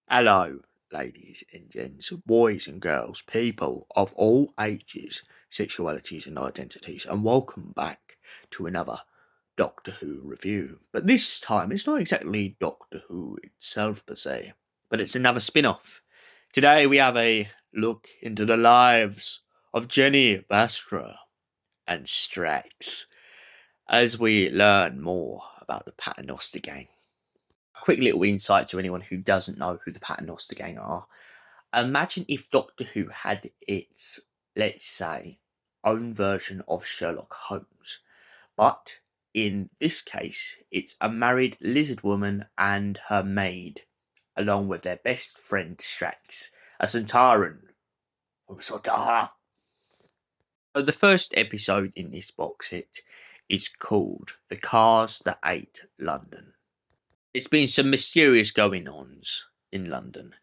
Hello, ladies and gents, boys and girls, people of all ages, sexualities, and identities, and welcome back to another Doctor Who review. But this time, it's not exactly Doctor Who itself per se, but it's another spin off. Today, we have a look into the lives of Jenny Vastra and Strax as we learn more about the Paternoster gang. A quick little insight to anyone who doesn't know who the Paternoster gang are. Imagine if Doctor Who had its, let's say, own version of Sherlock Holmes. But in this case, it's a married lizard woman and her maid, along with their best friend Strax, a Sontaran from Sontaran. So the first episode in this box set is called The Cars That Ate London. There's been some mysterious going-ons in London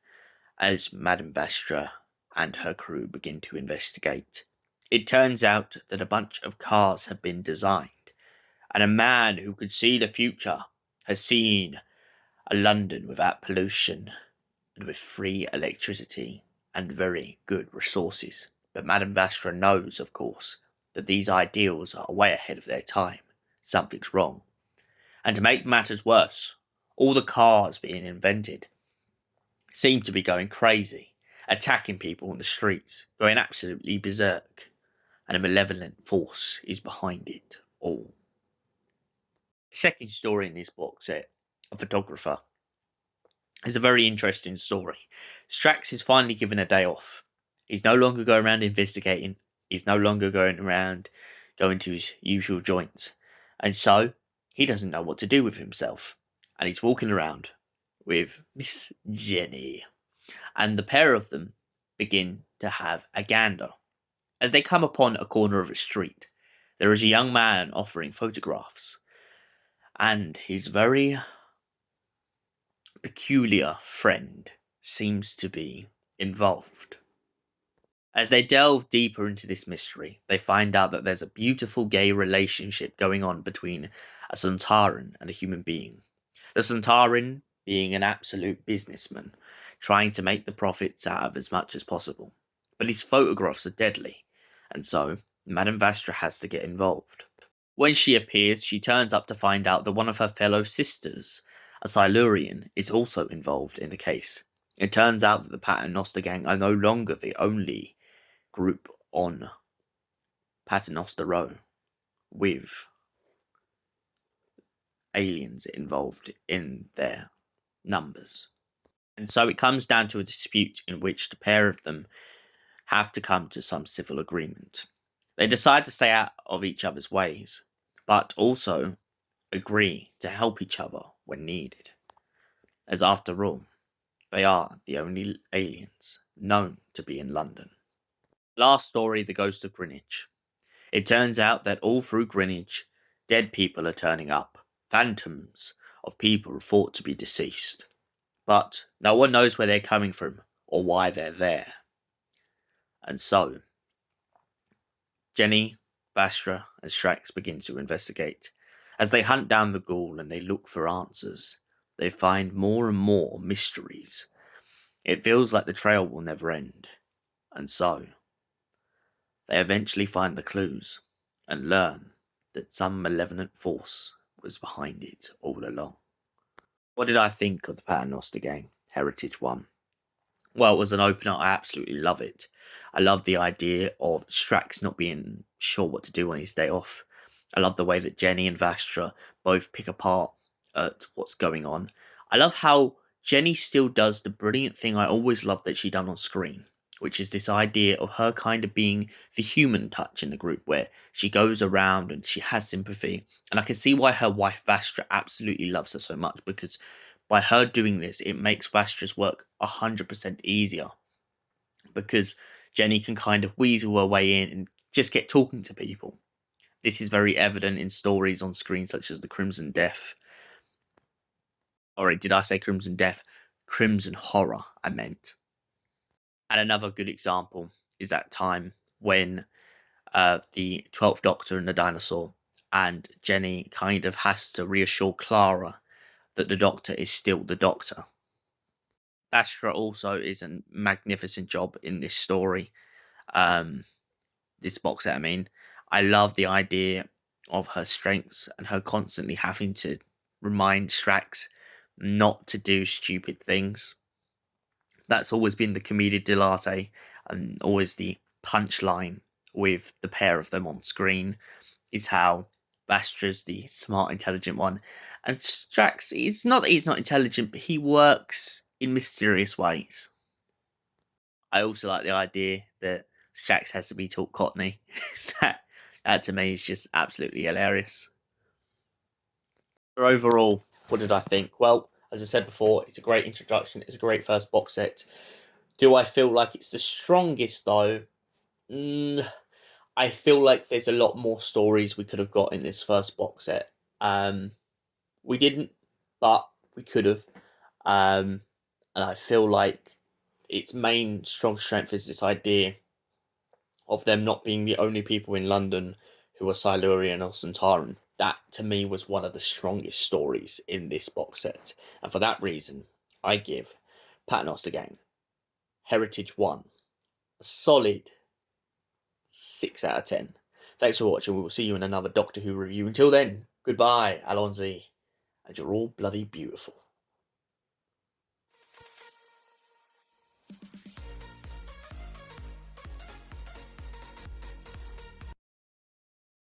as Madam Vastra and her crew begin to investigate. It turns out that a bunch of cars have been designed, and a man who could see the future has seen a London without pollution and with free electricity and very good resources. But Madam Vastra knows, of course, that these ideals are way ahead of their time. Something's wrong. And to make matters worse, all the cars being invented seem to be going crazy, attacking people on the streets, going absolutely berserk, and a malevolent force is behind it all. The second story in this box set, A Photographer, is a very interesting story. Strax is finally given a day off. He's no longer going around investigating, he's no longer going to his usual joints, and so he doesn't know what to do with himself, and he's walking around with Miss Jenny, and the pair of them begin to have a gander. As they come upon a corner of a street, there is a young man offering photographs, and his very peculiar friend seems to be involved. As they delve deeper into this mystery, they find out that there's a beautiful gay relationship going on between a Sontaran and a human being. The Sontaran being an absolute businessman, trying to make the profits out of as much as possible. But his photographs are deadly, and so Madam Vastra has to get involved. When she appears, she turns up to find out that one of her fellow sisters, a Silurian, is also involved in the case. It turns out that the Paternoster gang are no longer the only group on Paternoster Row with aliens involved in their numbers. And so it comes down to a dispute in which the pair of them have to come to some civil agreement. They decide to stay out of each other's ways, but also agree to help each other when needed. As after all, they are the only aliens known to be in London. Last story, The Ghost of Greenwich. It turns out that all through Greenwich, dead people are turning up, phantoms of people thought to be deceased. But no one knows where they're coming from or why they're there. And so, Jenny, Vastra, and Strax begin to investigate. As they hunt down the ghoul and they look for answers, they find more and more mysteries. It feels like the trail will never end. And so, they eventually find the clues and learn that some malevolent force was behind it all along. What did I think of the Paternoster gang, Heritage 1? Well, it was an opener. I absolutely love it. I love the idea of Strax not being sure what to do on his day off. I love the way that Jenny and Vastra both pick apart at what's going on. I love how Jenny still does the brilliant thing I always loved that she done on screen, which is this idea of her kind of being the human touch in the group, where she goes around and she has sympathy. And I can see why her wife Vastra absolutely loves her so much, because by her doing this, it makes Vastra's work 100% easier, because Jenny can kind of weasel her way in and just get talking to people. This is very evident in stories on screen such as The Crimson Death. Alright, did I say Crimson Death? Crimson Horror, I meant. And another good example is that time when the 12th Doctor and the dinosaur, and Jenny kind of has to reassure Clara that the Doctor is still the Doctor. Vastra also is a magnificent job in this story. Um, this box set, I mean. I love the idea of her strengths and her constantly having to remind Strax not to do stupid things. That's always been the commedia dell'arte and always the punchline with the pair of them on screen is how Vastra's the smart, intelligent one, and Strax, it's not that he's not intelligent, but he works in mysterious ways. I also like the idea that Strax has to be taught Cockney. that, that to me is just absolutely hilarious. But overall, what did I think? Well, as I said before, it's a great introduction. It's a great first box set. Do I feel like it's the strongest though? I feel like there's a lot more stories we could have got in this first box set. We didn't, but we could have. And I feel like its main strong strength is this idea of them not being the only people in London who are Silurian or Sontaran. That, to me, was one of the strongest stories in this box set. And for that reason, I give Paternoster Gang Heritage 1 a solid 6 out of 10. Thanks for watching. We will see you in another Doctor Who review. Until then, goodbye, Alonzi. And you're all bloody beautiful.